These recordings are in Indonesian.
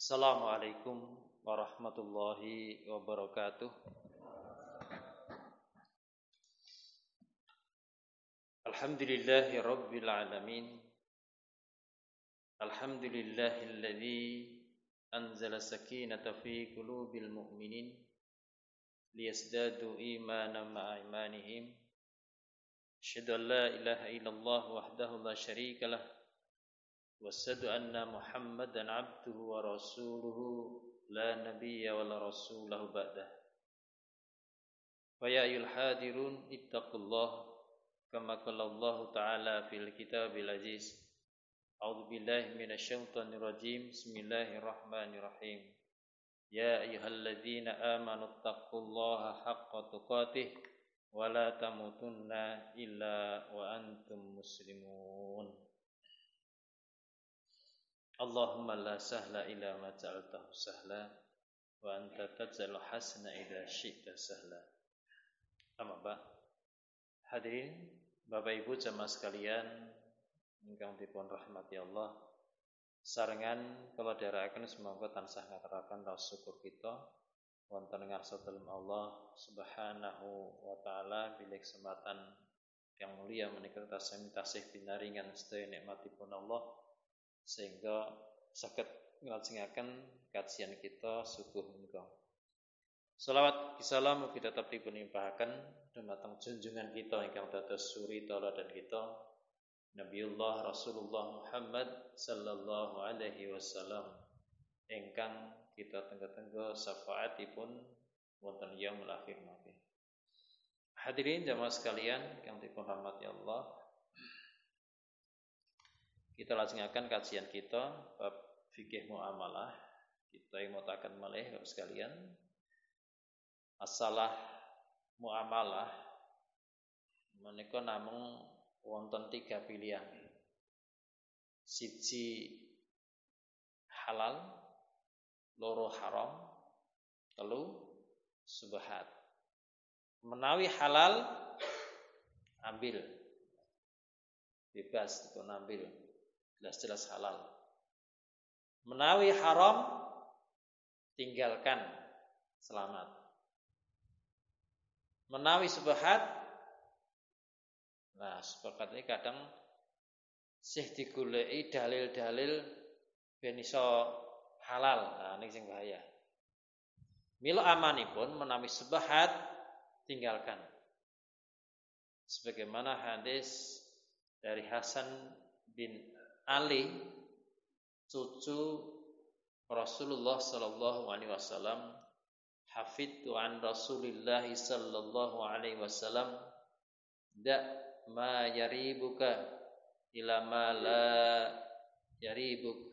Assalamualaikum warahmatullahi wabarakatuh. Alhamdulillahi rabbil alamin. Alhamdulillahilladzi anzala sakinata fi qulubil mu'minin liyazdadu imanan ma'a imanihim. Asyhadu an la ilaha illallah wahdahu la syarika lah wa asyhadu anna Muhammadan abduhu wa rasuluhu la nabiyya wa la rasulahu ba'dah. Fa ya ayyuhal hadirun ittaqullah kama qala Allah ta'ala fil kitabil aziz. A'udzu billahi minasyaitonir rajim. Bismillahirrahmanirrahim. Ya ayyuhalladzina amanu taqullaha haqqa tuqatih wa la tamutunna illa wa antum muslimun. Allahumma la sahla illa ma ja'altahu sahla wa anta taj'alul hasana idza syi'ta sahla. Amma ba'd. Hadirin Bapak Ibu jamaah sekalian ingkang dipun rahmati Allah, sarengan kula dherekaken semoga tansah ngaturaken rasa syukur kita wonten ngarsa dalem Allah Subhanahu wa taala bilih kesempatan yang mulia menika tasih pinaringan sedaya nikmatipun Allah sehingga saged nglajengaken kajian kita subuh menika. Shalawat salam mugi tetep dipun limpahaken dumateng junjungan kita ingkang dados suri tauladan kita Nabiullah Rasulullah Muhammad sallallahu alaihi wasallam ingkang kita tengga-tengga syafaatipun wonten yaumul akhir nanti. Hadirin jamaah sekalian ingkang dipun rahmati Allah, kita lajengaken kajian kita bab fikih muamalah. Kita imutaken malih Bapak sekalian. Masalah muamalah menika namung wonten 3 pilihan. Siji halal, loro haram, telu subhat. Menawi halal ambil, bebas dipun ambil, jelas-jelas halal. Menawi haram tinggalkan, selamat. Menawi subhat, nah sepakat ini kadang sih digoleki dalil-dalil ben iso halal. Nah ini sing bahaya. Mila amanipun menawi subhat tinggalkan. Sebagaimana hadis dari Hasan bin Ali, cucu Rasulullah sallallahu alaihi wasallam, hafidtu an Rasulillah sallallahu alaihi wasallam da ma yaribuka ila ma la yaribuk.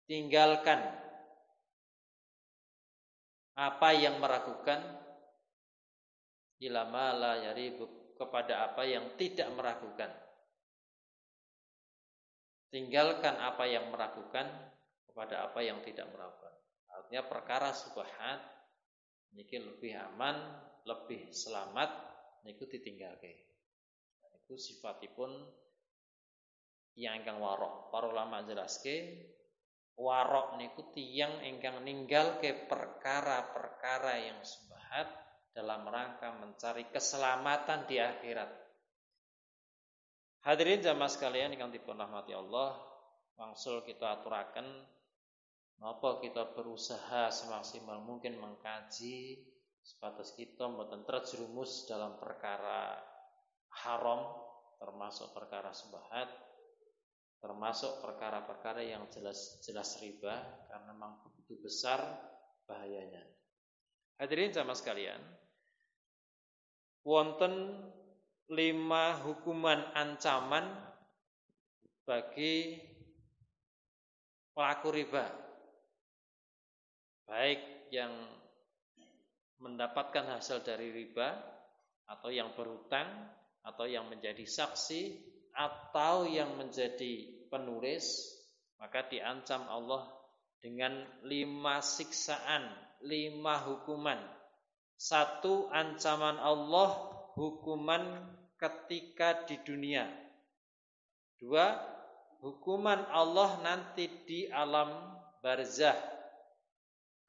Tinggalkan apa yang meragukan ila ma la yaribuk, kepada apa yang tidak meragukan. Tinggalkan apa yang meragukan kepada apa yang tidak meragukan. Artinya perkara subhat niki lebih aman, lebih selamat niku ditinggalke. Niku sifatipun yang ingkang warok. Para ulama jelaske warok niku tiyang ingkang ninggalke perkara-perkara yang subhat dalam rangka mencari keselamatan di akhirat. Hadirin jamaah sekalian ingkang dipun rahmati Allah, wangsul kita aturaken napa kita berusaha semaksimal mungkin mengkaji sebatas kita mboten terjerumus dalam perkara haram, termasuk perkara subhat, termasuk perkara-perkara yang jelas-jelas riba, karena memang begitu besar bahayanya. Hadirin jamaah sekalian, wonten 5 hukuman ancaman bagi pelaku riba, baik yang mendapatkan hasil dari riba, atau yang berhutang, atau yang menjadi saksi, atau yang menjadi penulis, maka diancam Allah dengan 5 siksaan, 5 hukuman. 1 ancaman Allah hukuman ketika di dunia. 2 hukuman Allah nanti di alam barzah.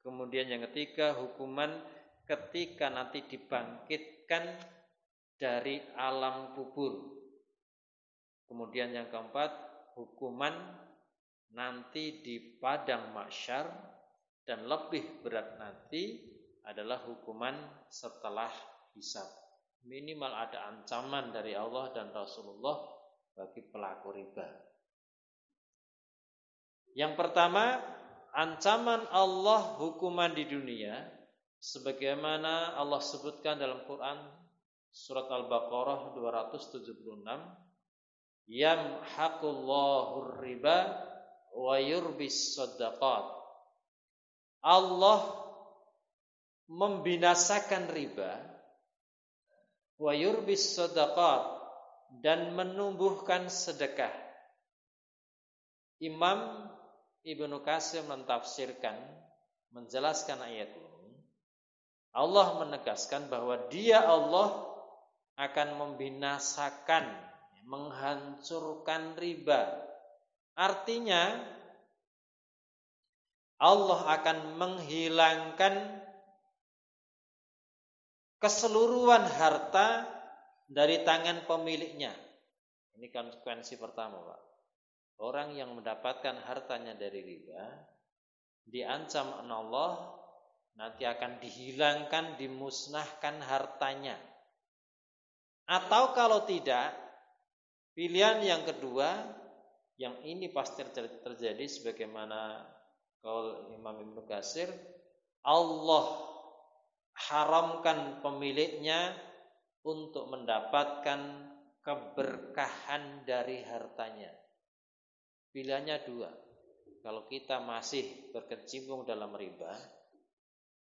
Kemudian yang ketiga, hukuman ketika nanti dibangkitkan dari alam kubur. Kemudian yang keempat, hukuman nanti di padang mahsyar, dan lebih berat nanti adalah hukuman setelah hisab. Minimal ada ancaman dari Allah dan Rasulullah bagi pelaku riba. Yang pertama, ancaman Allah hukuman di dunia, sebagaimana Allah sebutkan dalam Quran surat Al-Baqarah 276, yamhaqullahu riba wa yurbis shadaqat. Allah membinasakan riba wa yurbis shadaqat, dan menumbuhkan sedekah. Imam Ibnu Katsir mentafsirkan, menjelaskan ayat ini, Allah menegaskan bahwa Dia Allah akan membinasakan, menghancurkan riba. Artinya Allah akan menghilangkan keseluruhan harta dari tangan pemiliknya. Ini konsekuensi pertama, Pak. Orang yang mendapatkan hartanya dari riba diancam Allah nanti akan dihilangkan, dimusnahkan hartanya. Atau kalau tidak, pilihan yang kedua, yang ini pasti terjadi sebagaimana qaul Imam Ibnu Katsir, Allah haramkan pemiliknya untuk mendapatkan keberkahan dari hartanya. Pilihannya dua. Kalau kita masih berkecimpung dalam riba,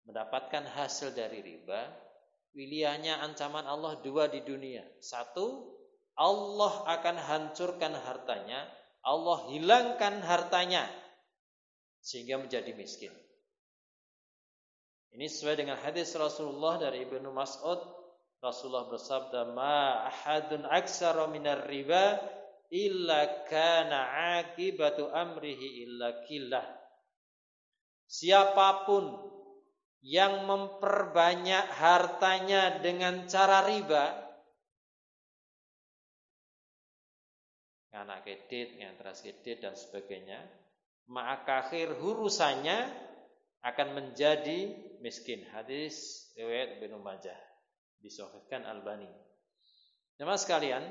mendapatkan hasil dari riba, pilihannya ancaman Allah dua di dunia. Satu, Allah akan hancurkan hartanya, Allah hilangkan hartanya sehingga menjadi miskin. Ini sesuai dengan hadis Rasulullah dari Ibnu Mas'ud. Rasulullah bersabda, ma ahadun aksara minar riba illa kana akibatu amrihi illa killah. Siapapun yang memperbanyak hartanya dengan cara riba, anak kredit, ngantras kredit dan sebagainya, maka akhir urusannya akan menjadi miskin. Hadis riwayat Ibnu Majah, disahihkan Albani. Jemaah sekalian,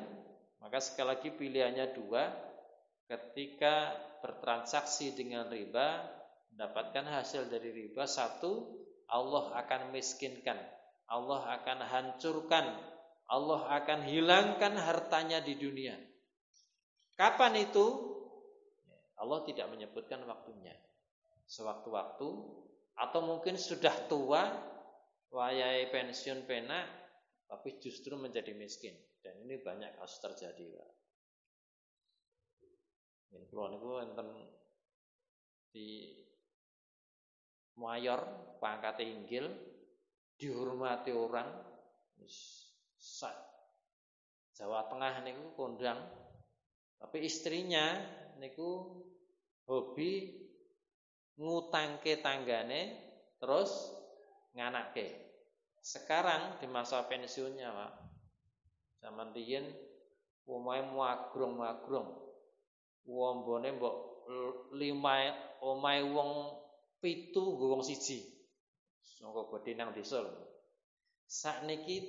maka sekali lagi pilihannya dua. Ketika bertransaksi dengan riba, mendapatkan hasil dari riba, satu, Allah akan miskinkan, Allah akan hancurkan, Allah akan hilangkan hartanya di dunia. Kapan itu? Allah tidak menyebutkan waktunya. Sewaktu-waktu, atau mungkin sudah tua, wayahe pensiun penak, tapi justru menjadi miskin. Dan ini banyak kasus terjadi, Pak. Ini kula niku wonten di mayor, pangkat inggil, dihormati orang, Jawa Tengah niku kondang, tapi istrinya niku hobi ngutangke tanggane terus nganakke. Sekarang di masa pensiunnya, Pak, zaman riyen omahe muagrong-muagrong. Wombone mbok 5 omahe wong 7 nggo wong 1. Sangka bodhe nang desa lho. Sakniki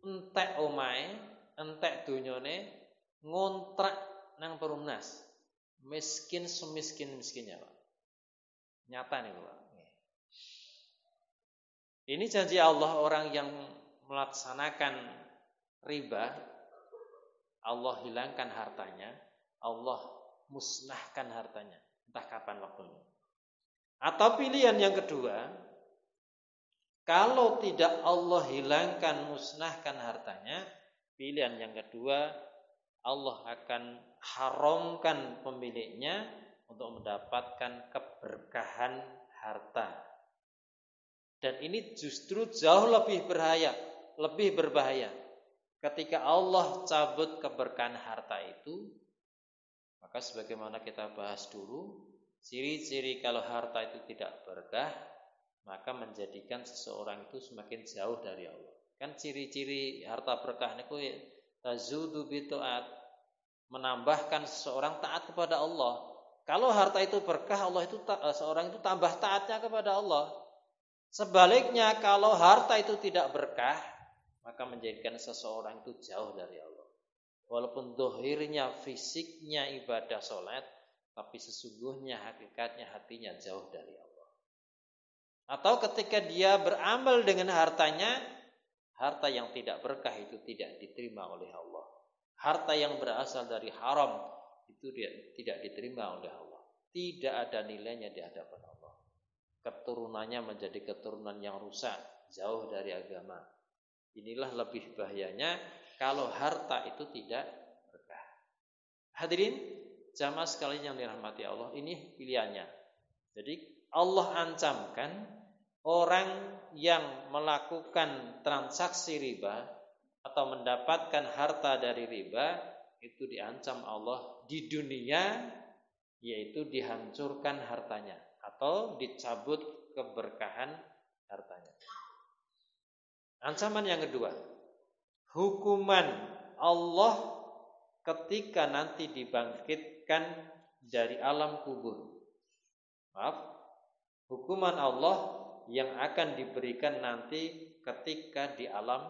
entek omahe, entek donyane, ngontrak nang Perumnas. Miskin semiskin-miskinnya, Pak. Nyata nih, Pak. Ini janji Allah, orang yang melaksanakan riba, Allah hilangkan hartanya, Allah musnahkan hartanya, entah kapan waktunya. Atau pilihan yang kedua, kalau tidak Allah hilangkan, musnahkan hartanya, pilihan yang kedua, Allah akan haramkan pemiliknya untuk mendapatkan keberkahan harta. Dan ini justru jauh lebih berbahaya. Ketika Allah cabut keberkahan harta itu, Maka sebagaimana kita bahas dulu, ciri-ciri kalau harta itu tidak berkah, maka menjadikan seseorang itu semakin jauh dari Allah. Kan ciri-ciri harta berkah niku tazudu bi taat, menambahkan seseorang taat kepada Allah. Kalau harta itu berkah, Allah itu seorang itu tambah taatnya kepada Allah. Sebaliknya kalau harta itu tidak berkah, maka menjadikan seseorang itu jauh dari Allah. Walaupun dohirnya, fisiknya ibadah sholat, tapi sesungguhnya hakikatnya hatinya jauh dari Allah. Atau ketika dia beramal dengan hartanya, harta yang tidak berkah itu tidak diterima oleh Allah. Harta yang berasal dari haram itu tidak diterima oleh Allah. Tidak ada nilainya di hadapan Allah. Keturunannya menjadi keturunan yang rusak, jauh dari agama. Inilah lebih bahayanya kalau harta itu tidak berkah. Hadirin jamaah sekalian yang dirahmati Allah, ini pilihannya. Jadi Allah ancamkan orang yang melakukan transaksi riba atau mendapatkan harta dari riba itu diancam Allah di dunia, yaitu dihancurkan hartanya atau dicabut keberkahan hartanya. Ancaman yang kedua, hukuman Allah ketika nanti dibangkitkan dari alam kubur. Hukuman Allah yang akan diberikan nanti ketika di alam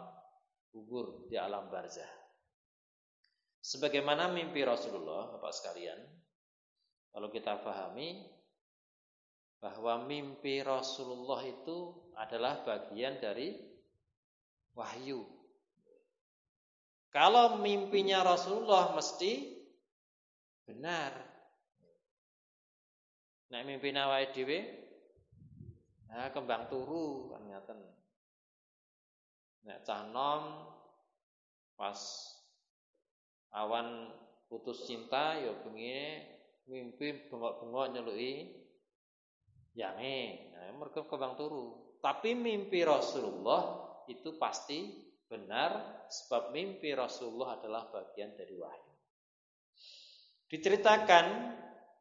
kubur, di alam barzah. Sebagaimana mimpi Rasulullah, Bapak sekalian, kalau kita pahami bahwa mimpi Rasulullah itu adalah bagian dari wahyu. Kalau mimpinya Rasulullah mesti benar. Nek mimpi awake dhewe kembang turu kan ngaten. Nek cah nom pas awan putus cinta ya bengine mimpi bengok-bengok nyeluki yange. Nah, mergo kembang turu. Tapi mimpi Rasulullah itu pasti benar, sebab mimpi Rasulullah adalah bagian dari wahyu. Diceritakan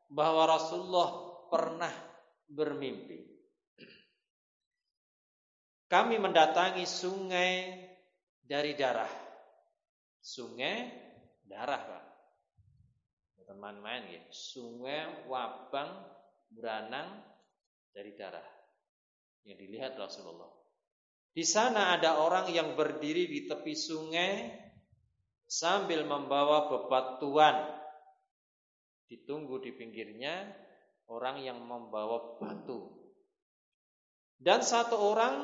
bahwa Rasulullah pernah bermimpi. Kami mendatangi sungai dari darah. Sungai darah, Pak. Teman-teman ya, sungai wabang beranang dari darah. Yang dilihat Rasulullah. Di sana ada orang yang berdiri di tepi sungai sambil membawa bebatuan. Ditunggu di pinggirnya orang yang membawa batu. Dan satu orang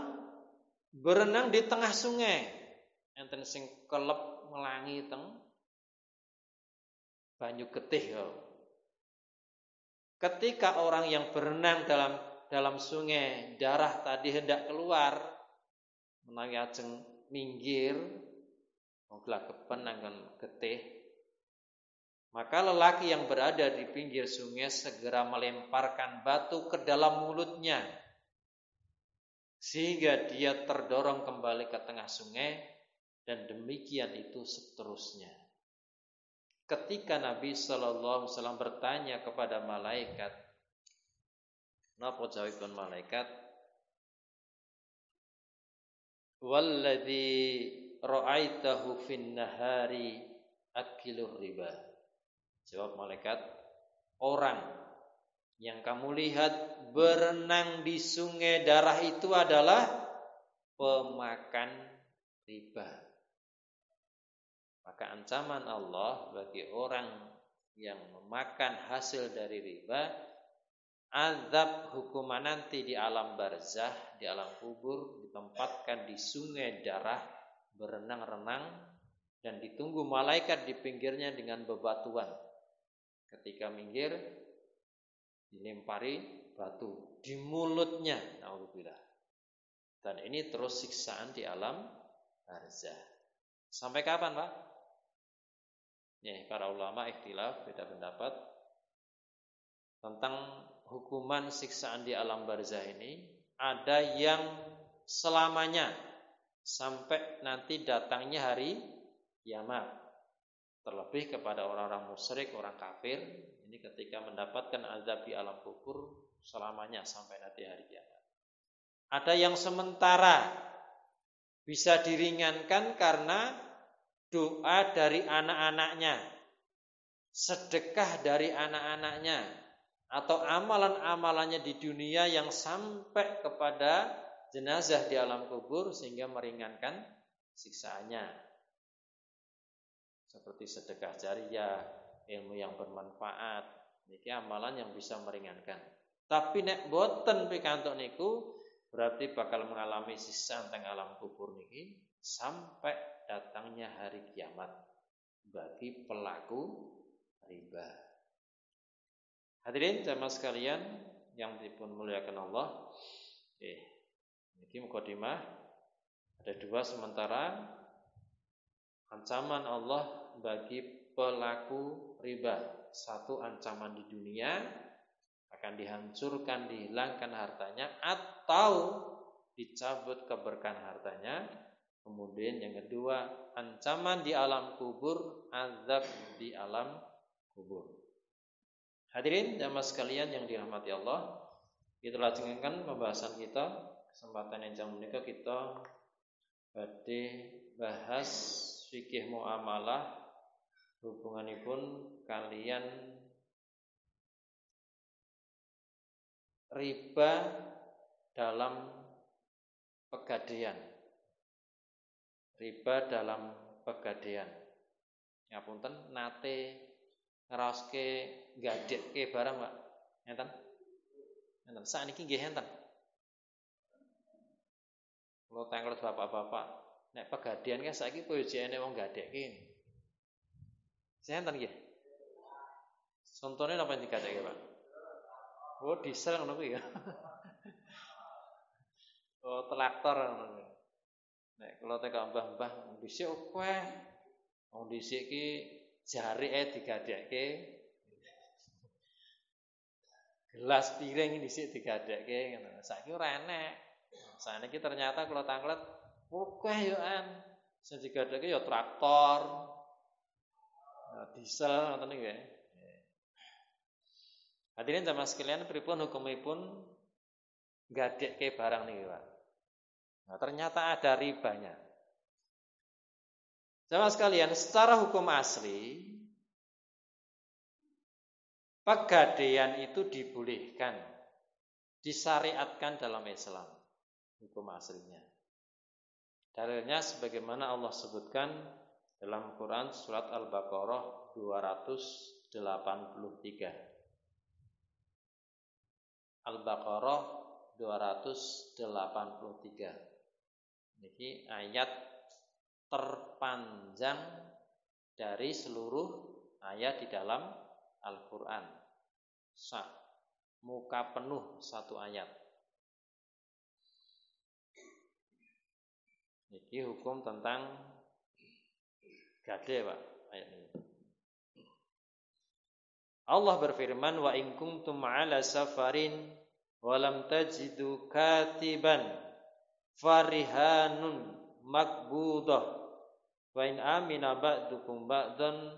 berenang di tengah sungai. Enten sing kelep melangi teng banyu getih. Ketika orang yang berenang dalam sungai darah tadi hendak keluar, menawi ajeng minggir wong glagepen nanggon getih, maka lelaki yang berada di pinggir sungai segera melemparkan batu ke dalam mulutnya sehingga dia terdorong kembali ke tengah sungai, dan demikian itu seterusnya. Ketika Nabi sallallahu alaihi wasallam bertanya kepada malaikat, napa jawabipun malaikat? Walladzi ra'aitahu fin nahari akilur riba. Jawab malaikat, orang yang kamu lihat berenang di sungai darah itu adalah pemakan riba. Maka ancaman Allah bagi orang yang memakan hasil dari riba, azab hukuman nanti di alam barzah, di alam kubur, ditempatkan di sungai darah, berenang-renang, dan ditunggu malaikat di pinggirnya dengan bebatuan. Ketika minggir, dilempari batu di mulutnya, naudzubillah. Dan ini terus siksaan di alam barzah. Sampai kapan, Pak? Nih, para ulama ikhtilaf, beda pendapat tentang hukuman siksaan di alam barzah ini. Ada yang selamanya sampai nanti datangnya hari kiamat. Terlebih kepada orang-orang musyrik, orang kafir, ini ketika mendapatkan azab di alam kubur selamanya sampai nanti hari kiamat. Ada yang sementara bisa diringankan karena doa dari anak-anaknya, sedekah dari anak-anaknya, atau amalan-amalannya di dunia yang sampai kepada jenazah di alam kubur sehingga meringankan siksaannya. Seperti sedekah jariyah, ilmu yang bermanfaat, niki amalan yang bisa meringankan. Tapi nek boten pikantuk niku berarti bakal mengalami siksa teng alam kubur niki sampai datangnya hari kiamat bagi pelaku riba. Hadirin jamaah sekalian yang dipun muliakan Allah. Niki mukadimah ada dua sementara ancaman Allah bagi pelaku riba. Satu, ancaman di dunia akan dihancurkan, dihilangkan hartanya atau dicabut keberkahan hartanya. Kemudian yang kedua, ancaman di alam kubur, azab di alam kubur. Hadirin jamaah sekalian yang dirahmati Allah, kita lanjutkan pembahasan kita. Kesempatan yang jam menika kita badhe bahas fikih muamalah hubunganipun kalian riba dalam pegadaian. Riba dalam pegadaian. Ngapunten nate ngraoske gadekke barang, Pak. Ngeten? Ngeten. Sakniki nggih enten. Kula tanglet bapak-bapak, nek pegadaian kan saiki koyo jene wong gadekke. Sinten nggih? Contone napa digadekke, Pak? Oh, diesel ngono kuwi ya. Oh, traktor ngono. Nek kula teka mbah-mbah dhisik akeh. Wong dhisik ki jarike digadekke. Gelas piring dhisik digadekke ngono. Saiki ora enek. Saiki ternyata kula tanglet akeh yo an. Sing digadekke ya traktor. Diesel ngoten niku nggih. Hadirin jamaah sekalian, pripun hukumipun gadekke barang niki, Pak? Nah, ternyata ada ribanya. Jamaah sekalian, secara hukum asli pegadaian itu dibolehkan, disyariatkan dalam Islam, hukum aslinya. Dalilnya sebagaimana Allah sebutkan dalam Quran surat Al-Baqarah 283. Al-Baqarah 283. Niki ayat terpanjang dari seluruh ayat di dalam Al-Qur'an. Muka penuh satu ayat. Niki hukum tentang gade, Pak, ayat ini. Allah berfirman, wa in kuntum ala safarin wa lam tajidu katiban farihanun maqbudah wa in amina ba'dukum ba'dan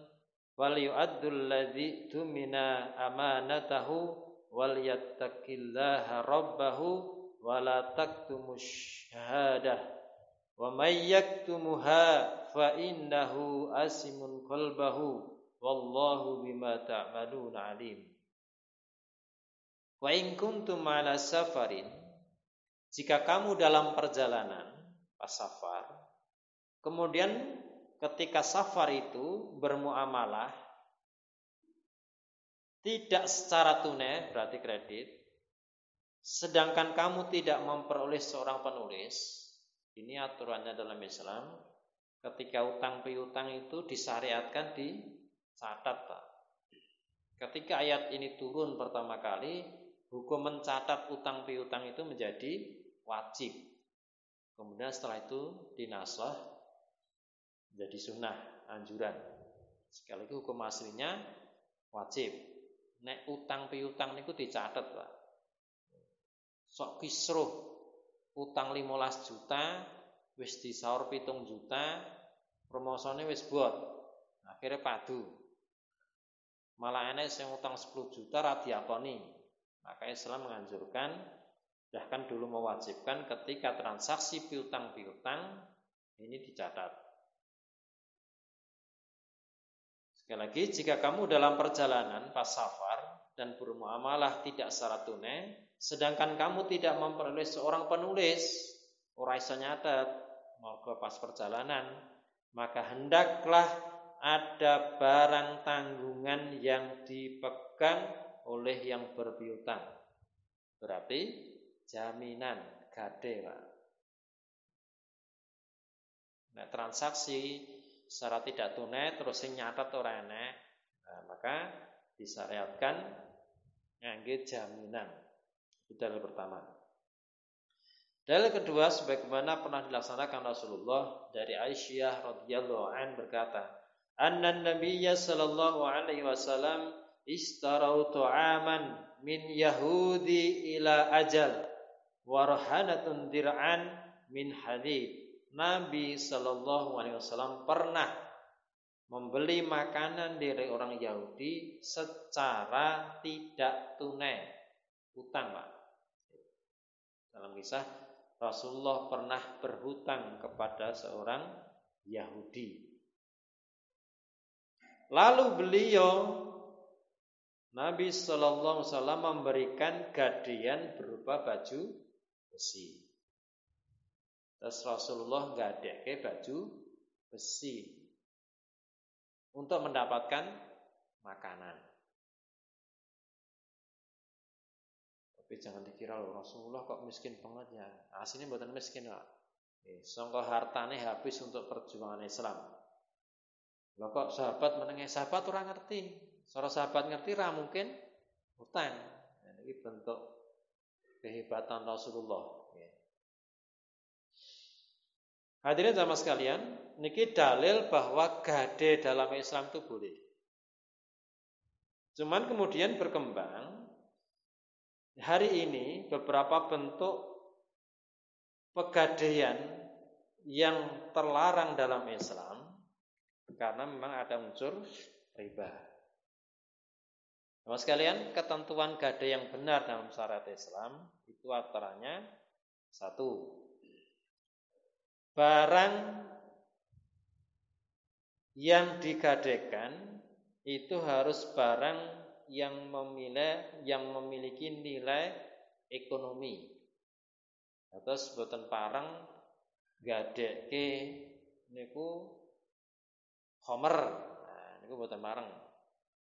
wal yu'addul ladzi tumina amanatahu wal yattaqillaha rabbahu wa la taktumush syahadah wa may yaktumuha fa innahu asimun qalbahu wallahu bima ta'malun alim. Wa in kuntum ala safarin, jika kamu dalam perjalanan pas safar, kemudian ketika safar itu bermuamalah tidak secara tunai berarti kredit, sedangkan kamu tidak memperoleh seorang penulis, ini aturannya dalam Islam. Ketika utang piutang itu disyariatkan dicatat, Pak. Ketika ayat ini turun pertama kali, hukum mencatat utang piutang itu menjadi wajib. Kemudian setelah itu dinaslah menjadi sunnah, anjuran. Sekali lagi hukum aslinya wajib. Nek utang piutang niku dicatat, Pak. Sok kisruh utang 15 juta wis disaur 7 juta, promosone wis bot. Nah, Akhirnya padu. Malah enek sing utang 10 juta ra diakoni. Maka Islam menganjurkan, bahkan dulu mewajibkan ketika transaksi piutang ini dicatat. Sekali lagi, jika kamu dalam perjalanan pas safar dan bermuamalah tidak secara tunai, sedangkan kamu tidak memperoleh seorang penulis, ora iso nyatet, mergo pas perjalanan, maka hendaklah ada barang tanggungan yang dipegang oleh yang berpiutang. Berarti jaminan gade, Pak. Nah, transaksi secara tidak tunai terus sing nyatet ora enek, maka disyariatkan ngangge jaminan. Itu dalil pertama. Dalil kedua, sebagaimana pernah dilaksanakan Rasulullah dari Aisyah radhiyallahu an berkata, "Anna Nabiyya sallallahu alaihi wasallam istarau ta'aman min Yahudi ila ajal wa rahanatun dir'an min hadid." Nabi sallallahu alaihi wasallam pernah membeli makanan dari orang Yahudi secara tidak tunai, utang, Pak. Dalam kisah Rasulullah pernah berhutang kepada seorang Yahudi. Lalu beliau Nabi sallallahu alaihi wasallam memberikan gadean berupa baju besi. Terus Rasulullah gadeke baju besi untuk mendapatkan makanan. Tapi jangan dikira loh Rasulullah kok miskin banget ya. Aslinya bukan miskin, Pak. Sangka hartane habis untuk perjuangan Islam. Loh kok sahabat menenge sahabat ora ngerti. Seorang sahabat ngerti ra mungkin utang. Ini bentuk kehebatan Rasulullah. Hadirin jamaah sekalian, niki dalil bahwa gade dalam Islam itu boleh. Cuman kemudian berkembang hari ini beberapa bentuk pegadaian yang terlarang dalam Islam karena memang ada unsur riba. Jamaah sekalian, ketentuan gade yang benar dalam syariat Islam itu antaranya satu, barang yang digadekan itu harus barang yang memiliki nilai ekonomi. Atau sebutan parang gadekke niku khomer. Nah, niku boten parang.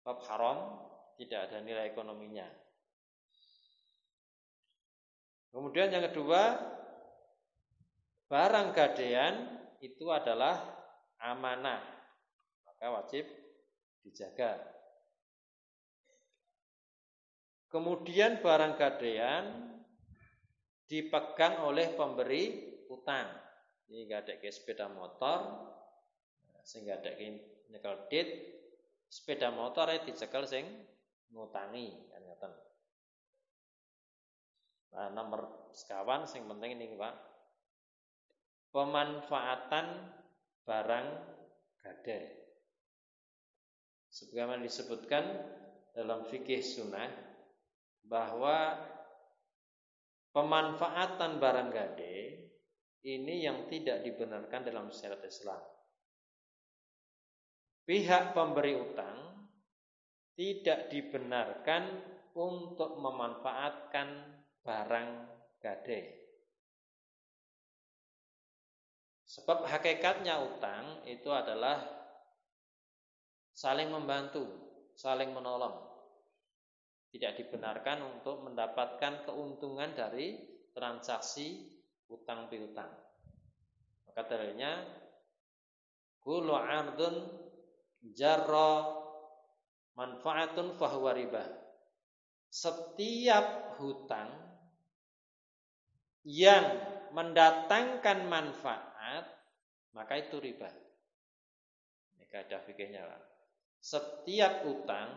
Bab haram, tidak ada nilai ekonominya. Kemudian yang kedua, barang gadean itu adalah amanah, maka wajib dijaga. Kemudian barang gadean dipegang oleh pemberi utang. Ini gadeke sepeda motor, sing gadeke nyekel dit, sepeda motor dicekel sing ngutangi, kan ngoten. Nah, nomor sekawan sing penting ini, Pak. Pemanfaatan barang gade. Sebagaimana disebutkan dalam fikih sunnah bahwa pemanfaatan barang gade ini yang tidak dibenarkan dalam syariat Islam. Pihak pemberi utang tidak dibenarkan untuk memanfaatkan barang gade. Sebab hakikatnya utang itu adalah saling membantu, saling menolong. Tidak dibenarkan untuk mendapatkan keuntungan dari transaksi utang piutang. Maka dalilnya kullu 'ardun jarra manfaatun fahuwa riba. Setiap hutang yang mendatangkan manfaat maka itu riba. Ini kaidah fikihnya, Pak. Setiap utang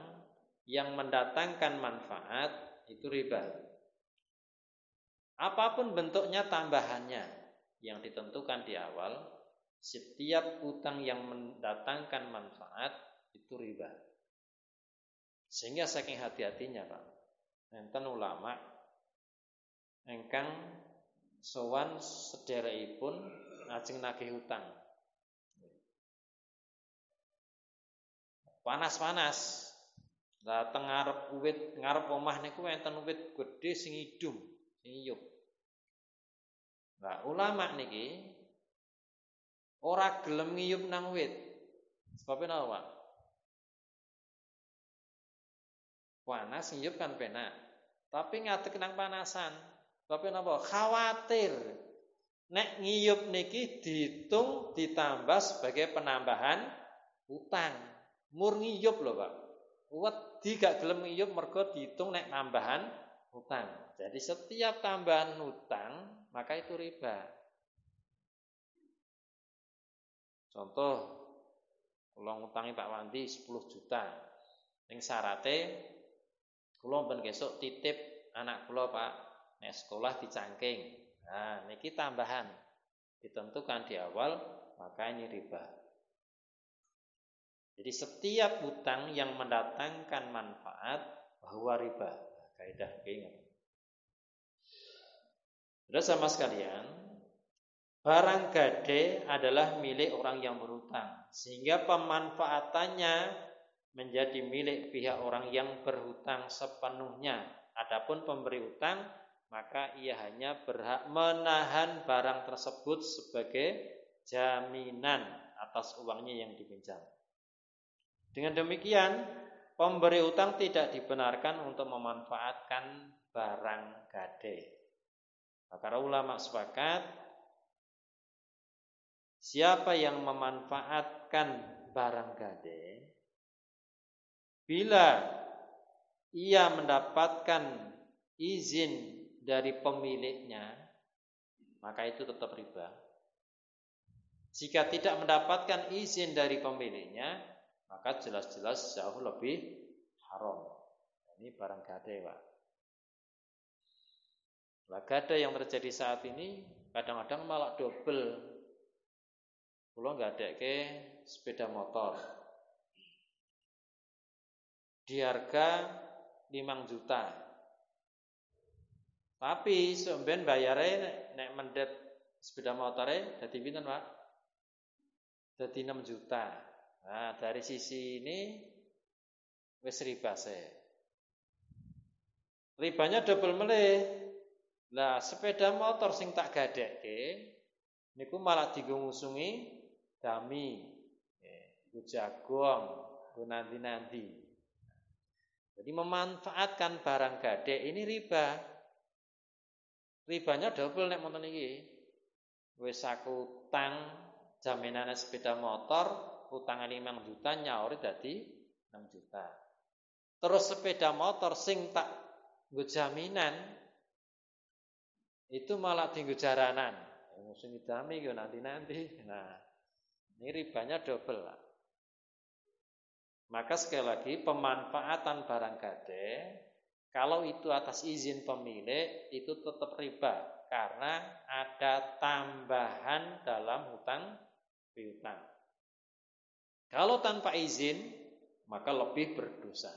yang mendatangkan manfaat itu riba. Apapun bentuknya tambahannya yang ditentukan di awal, Setiap utang yang mendatangkan manfaat itu riba. Sehingga saking hati-hatinya Pak, enten ulama ingkang sowan sedherekipun ajeng nagih utang. Panas-panas. Lah teng ngarep omah niku enten wit gedhe sing idum, sing iyup. Lah ulama niki ora gelem ngiyup nang wit. Sebab napa, Pak? Panas ngiyup kan penak. Tapi ngadeg nang panasan. Sebab napa? Khawatir nek ngiyup niki dihitung ditambah sebagai penambahan utang. Mur ngiyup lho, Pak. Wedi gak gelem ngiyup mergo dihitung nek tambahan utang. Jadi setiap tambahan utang maka itu riba. Contoh, kula ngutangi Pak Wandi 10 juta. Ning syarate kula ben besok titip anak kula Pak nek sekolah dicangking. Nah, niki tambahan ditentukan di awal, maka ini riba. Jadi setiap utang yang mendatangkan manfaat bahwa riba. Kaidah ingat. Sudah sama sekalian, barang gade adalah milik orang yang berhutang, sehingga pemanfaatannya menjadi milik pihak orang yang berhutang sepenuhnya. Adapun pemberi hutang, maka ia hanya berhak menahan barang tersebut sebagai jaminan atas uangnya yang dipinjam. Dengan demikian, pemberi hutang tidak dibenarkan untuk memanfaatkan barang gade. Para ulama sepakat, siapa yang memanfaatkan barang gade, bila ia mendapatkan izin dari pemiliknya, maka itu tetap riba. Jika tidak mendapatkan izin dari pemiliknya, maka jelas-jelas jauh lebih haram. Ini barang gade, Pak. Lah gade yang terjadi saat ini kadang-kadang malah double. Kula nggadekke sepeda motor di harga 5 juta. Tapi sampeyan bayare nek mendhet sepeda motore dadi pinten, Pak? Dadi 6 juta. Nah, dari sisi ini wis riba se. Ribanya double meleh. Lah sepeda motor sing tak gadekke niku malah dienggo ngusungi dami. Iku jagung, iku nanti-nanti. Jadi memanfaatkan barang gade ini riba. Ribanya double nek monten iki. Wis aku utang jaminane sepeda motor, utang 5 juta nyauri dadi 6 juta. Terus sepeda motor sing tak nggo jaminan itu malah dienggo jaranan. Ngusungi dami yo nanti-nanti. Nah, ini ribanya double, Pak. Maka sekali lagi pemanfaatan barang gade kalau itu atas izin pemilik itu tetap riba karena ada tambahan dalam hutang piutang. Kalau tanpa izin maka lebih berdosa.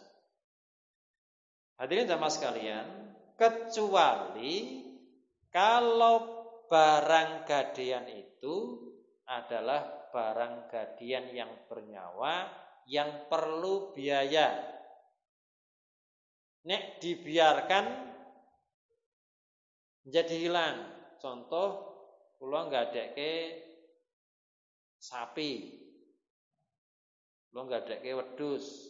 Hadirin jamaah sekalian, kecuali kalau barang gadean itu adalah barang gadean yang bernyawa yang perlu biaya. Nek dibiarkan jadi hilang. Contoh kula nggadekke sapi. Kula nggadekke wedhus.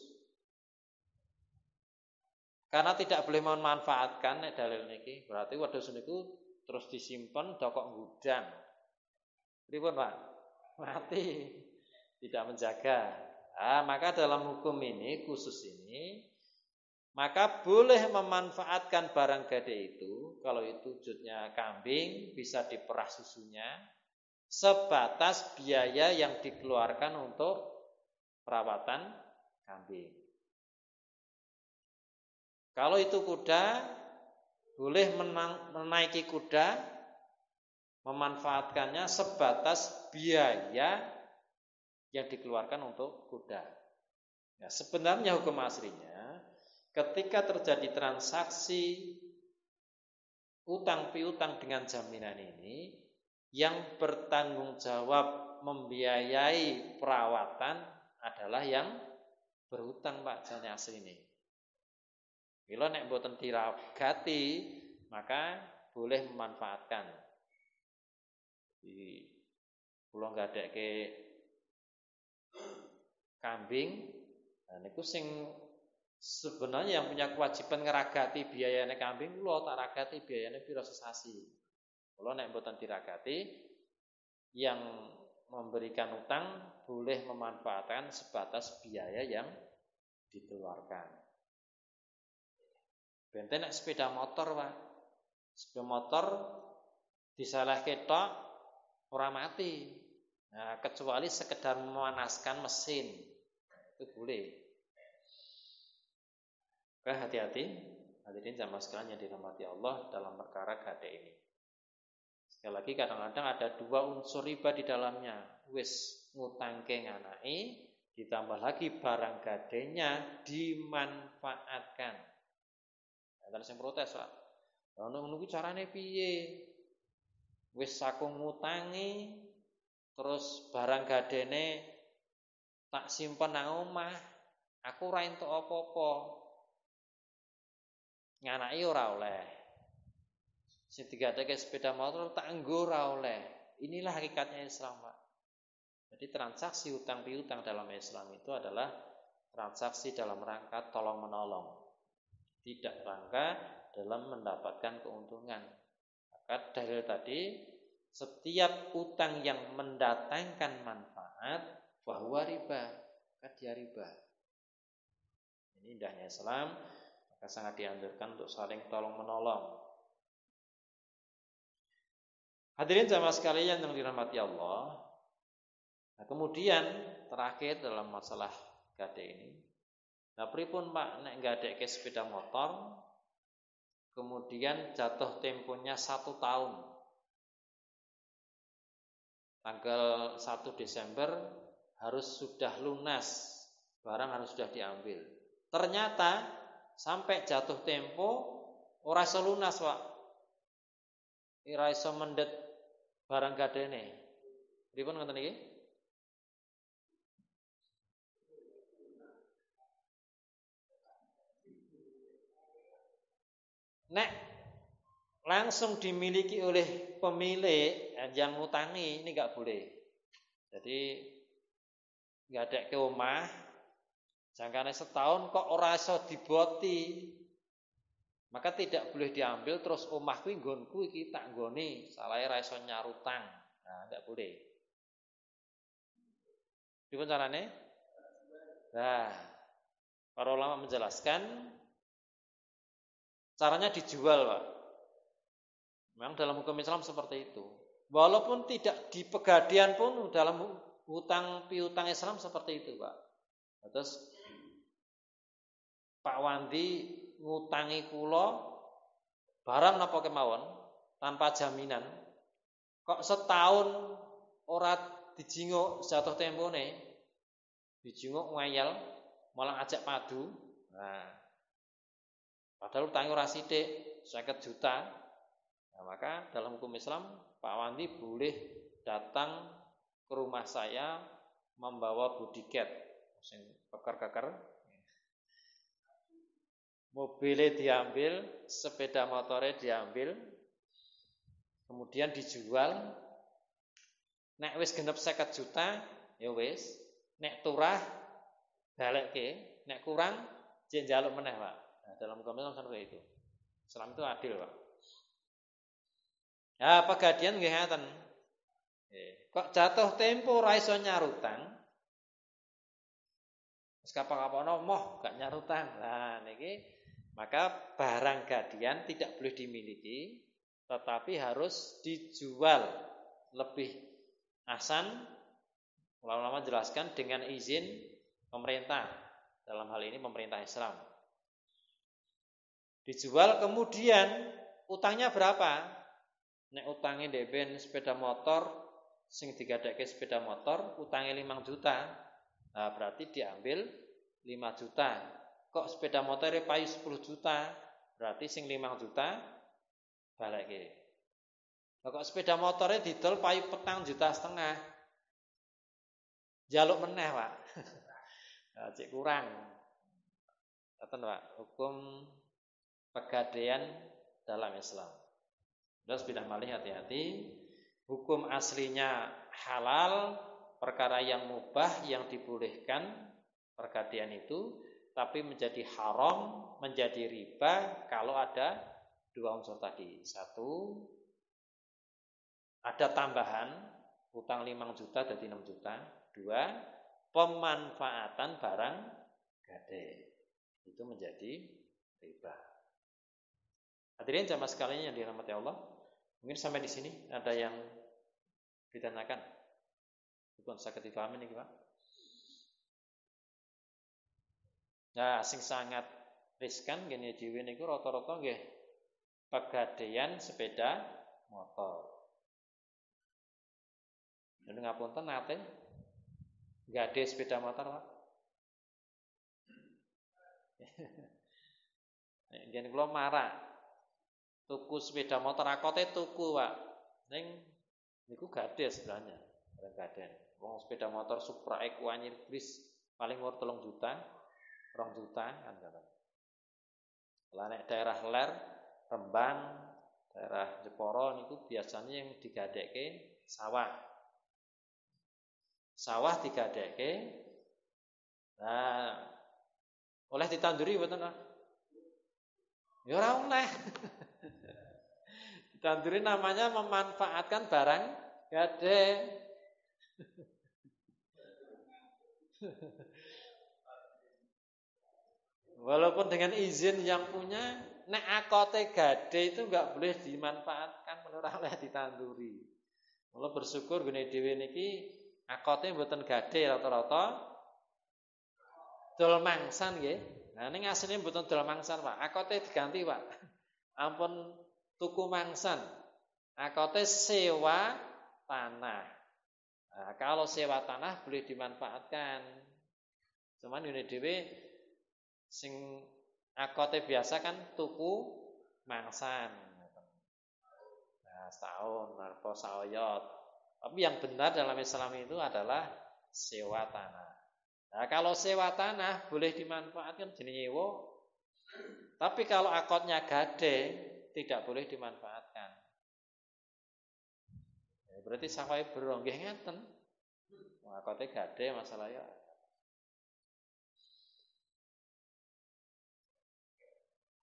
Karena tidak boleh memanfaatkan nek dalil niki, berarti wedhus niku terus disimpen dokok gudang. Pripun, Pak? Mati. Tidak menjaga. Nah, maka dalam hukum ini khusus ini maka boleh memanfaatkan barang gade itu kalau itu wujudnya kambing bisa diperah susunya sebatas biaya yang dikeluarkan untuk perawatan kambing. Kalau itu kuda boleh menaiki kuda memanfaatkannya sebatas biaya yang dikeluarkan untuk kuda. Ya, sebenarnya hukum aslinya ketika terjadi transaksi utang piutang dengan jaminan ini, yang bertanggung jawab membiayai perawatan adalah yang berhutang, Pak, jane asli ini. Bila nek mboten diragati, maka boleh memanfaatkan. Di kula nggadekke kambing, nah niku sing sebenarnya yang punya kewajiban ngeragati biayane kambing, kula tak ragati biayane pira sesasi. Kula nek mboten diragati, yang memberikan utang boleh memanfaatkan sebatas biaya yang dikeluarkan. Benten nek sepeda motor, Pak. Sepeda motor disalahke tok ora mati. Nah, kecuali sekedar memanaskan mesin. Itu boleh. Oke, hati-hati. Hadirin jamaah sekalian yang dirahmati Allah dalam perkara gade ini. Sekali lagi kadang-kadang ada dua unsur riba di dalamnya. Wis ngutangke nganake, ditambah lagi barang gadenya dimanfaatkan. Ada sing protes, Pak. Lah ngono kuwi carane piye? Wis aku ngutangi terus barang gadene tak simpen nang omah, aku ora entuk apa-apa. Nganake ora oleh. Sing digadeke sepeda motor tak nggo ora oleh. Inilah hakikatnya Islam, Pak. Jadi transaksi utang piutang dalam Islam itu adalah transaksi dalam rangka tolong menolong. Tidak rangka dalam mendapatkan keuntungan. Maka dalil tadi, setiap utang yang mendatangkan manfaat bahwa riba, maka dia riba. Ini indahnya Islam, maka sangat dianjurkan untuk saling tolong menolong. Hadirin jamaah sekalian yang dirahmati Allah. Nah, kemudian terakhir dalam masalah gade ini, nah pripun Pak nek gadekke sepeda motor, kemudian jatuh temponya 1 tahun. Tanggal 1 Desember harus sudah lunas, barang harus sudah diambil. Ternyata sampai jatuh tempo ora iso lunas, Pak. Ora iso mendhet barang gadene. Pripun ngoten iki? Nek langsung dimiliki oleh pemilik yang ngutangi ini enggak boleh. Jadi nggak ada ke omah, jangkane setahun kok ora iso diboti, maka tidak boleh diambil terus omah kuwi nggonku iki tak nggone, salahe ora iso nyarutang. Nah, enggak boleh. Pripun carane? Nah, para ulama menjelaskan caranya dijual, Pak. Memang dalam hukum Islam seperti itu. Walaupun tidak di pegadian pun dalam hutang piutang Islam seperti itu, Pak. Terus Pak Wandi ngutangi kula barang napa kemawon tanpa jaminan. Kok setahun ora dijinguk jatuh tempone, dijinguk ngayal, malah ajak padu. Nah, padahal utangnya ora sithik, 50 juta. Nah, maka dalam hukum Islam Pak Wandi boleh datang ke rumah saya membawa bodyguard sing keker-keker. Mobilnya diambil, sepeda motornya diambil, kemudian dijual. Nek wis genep 50 juta, ya wis. Nek turah balekke, nek kurang jek njaluk meneh, Pak. Nah, dalam hukum Islam seperti itu. Islam itu adil, Pak. Ya, pegadian nggih ngaten. Kok jatuh tempo ora iso nyarutang. Wis kapak-kapakno moh gak nyarutang. Nah, niki maka barang gadian tidak boleh dimiliki, tetapi harus dijual lebih ahsan. Ulama jelaskan dengan izin pemerintah. Dalam hal ini pemerintah Islam. Dijual kemudian utangnya berapa? nek utange ndek ben sepeda motor sing digadekke sepeda motor utange 5 juta. Nah, berarti diambil 5 juta. Kok sepeda motornya payu 10 juta? Berarti sing 5 juta balekke. Kok sepeda motornya didol payu 4,5 juta. Jaluk meneh, Pak. Nah, cek kurang. Ngoten, Pak. Hukum pegadaian dalam Islam. Terus pindah malih hati-hati. Hukum aslinya halal, perkara yang mubah yang dibolehkan pergadaian itu, tapi menjadi haram, menjadi riba kalau ada 2 unsur tadi. 1, ada tambahan utang 5 juta jadi 6 juta. 2, pemanfaatan barang gadai. Itu menjadi riba. Hadirin jamaah sekalian yang dirahmati Allah, mungkin sampai di sini ada yang ditanyakan. Bukan sakit dipahami nih, Pak. Nah, sing sangat riskan gini dhewe niku rata-rata nggih pegadaian sepeda motor. Nek ngapunten nate gade sepeda motor, Pak. Ngen kula marak tuku sepeda motor akote tuku, Pak. Ning niku gade sebenarnya, bareng gaden. Wong sepeda motor Supra Eco anyar bris paling mur 3 juta, 2 juta kan ngoten. Lah nek daerah ler, Rembang, daerah Jepara niku biasanya yang digadekke sawah. Sawah digadekke. Nah, oleh ditanduri mboten, Pak? Ya ora oleh. Ditanduri namanya memanfaatkan barang gade. Walaupun dengan izin yang punya, nek akote gade itu enggak boleh dimanfaatkan, ora oleh ditanduri. Mula bersyukur gene dhewe niki akote mboten gade rata-rata dol mangsan nggih. Nah ning asline mboten dol mangsan, Pak. Akote diganti, Pak. Ampun tuku mangsan. Akote sewa tanah. Nah, kalau sewa tanah boleh dimanfaatkan. Cuman ngene dhewe sing akote biasa kan tuku mangsan. Nah, setahun atau saoyot. Tapi yang benar dalam Islam itu adalah sewa tanah. Nah, kalau sewa tanah boleh dimanfaatkan jenenge nyewa. Tapi kalau akotnya gade tidak boleh dimanfaatkan. Ya, berarti sawahe bero nggih ngeten. Akotnya gade masalah ya.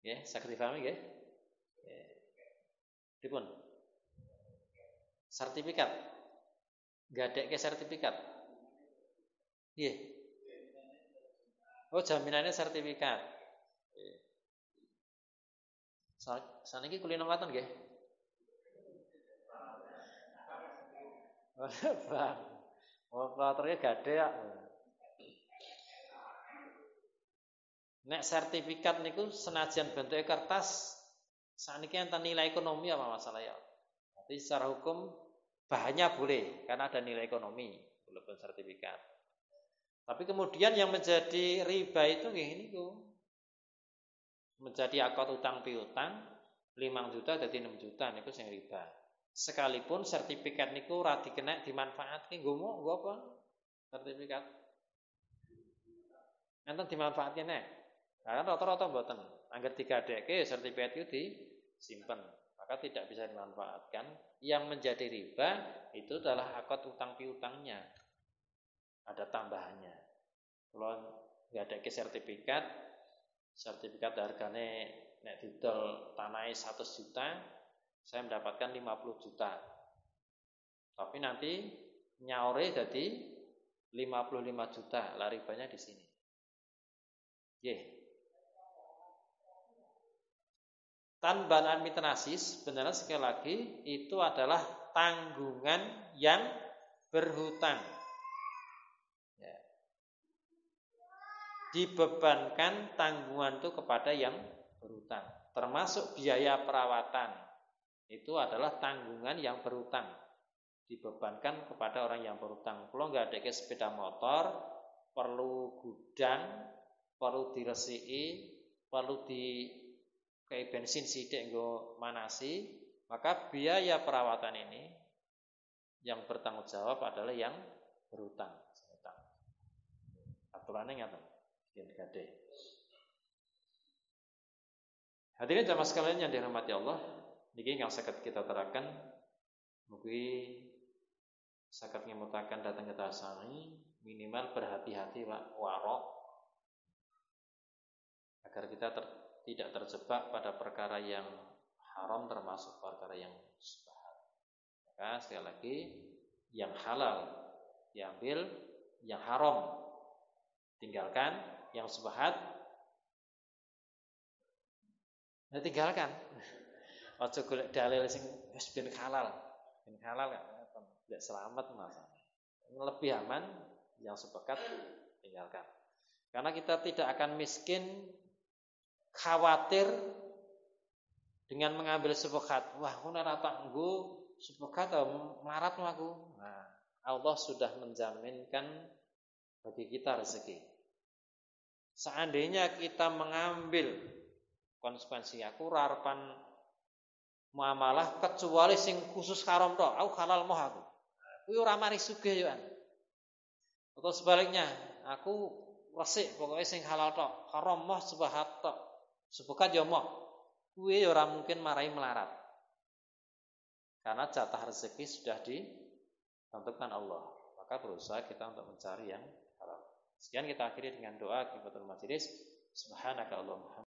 Ya, saged dipahami nggih? Dipun. Sertifikat. Gadekke sertifikat. Nggih. Oh, jaminannya sertifikat. Saniki kulino ngoten nggih. Bang. Operatornya gade ya. Nek sertifikat niku senajan bentuknya kertas, saniki enten nilai ekonomi apa masalah ya? Tapi secara hukum bahannya boleh karena ada nilai ekonomi walaupun sertifikat. Tapi kemudian yang menjadi riba itu nggih niku. Menjadi akad utang piutang 5 juta jadi 6 juta niku sing riba. Sekalipun sertifikat niku ora dikenek dimanfaatke nggo apa? Sertifikat. Enten dimanfaatke nek. Nah, rata-rata mboten. Angger digadekke sertifikat itu disimpen, maka tidak bisa dimanfaatkan. Yang menjadi riba itu adalah akad utang piutangnya. Ada tambahannya. Kalau gadekke sertifikat hargane nek didol tanahe 100 juta, saya mendapatkan 50 juta. Tapi nanti nyaure jadi 55 juta, lah ribanya di sini. Nggih. Tanbahan mitnasis sebenarnya sekali lagi itu adalah tanggungan yang berhutang. Ya. Dibebankan tanggungan itu kepada yang berhutang, termasuk biaya perawatan. itu adalah tanggungan yang berutang, dibebankan kepada orang yang berutang. Kalau nggak ada sepeda motor, perlu gudang, perlu diresiki, perlu di kayak bensin sidik nggo manasi, maka biaya perawatan ini yang bertanggung jawab adalah yang berutang. Aturannya ngaten. Yen gadhe. Hadirin jamaah sekalian yang dirahmati Allah, niki yang saged kita terangkan mugi saged ngemutaken datang kita sami minimal berhati-hati warok agar kita tidak terjebak pada perkara yang haram termasuk perkara yang subhat. Maka sekali lagi yang halal diambil, yang haram tinggalkan, yang subhat tinggalkan. Aja golek dalil sing wis ben halal. Ben halal kan tidak selamat Mas. Lebih aman yang sepakat tinggalkan. Karena kita tidak akan miskin khawatir dengan mengambil sepakat. Wah, aku ora tak nggo sepakat melarat aku. Nah, Allah sudah menjaminkan bagi kita rezeki. Seandainya kita mengambil konsekuensi, aku rarepan muamalah kecuali sing khusus haram tok, aku halal moh aku. Kuwi ora mari sugih yo. Atau sebaliknya, aku resik pokoknya sing halal tok, haram moh subhat tok. Sepakat yo moh. Kuwi ora mungkin marai melarat. Karena jatah rezeki sudah ditentukan Allah. Maka berusaha kita untuk mencari yang halal. Sekian kita akhiri dengan doa kifatul majelis. Subhanaka Allahumma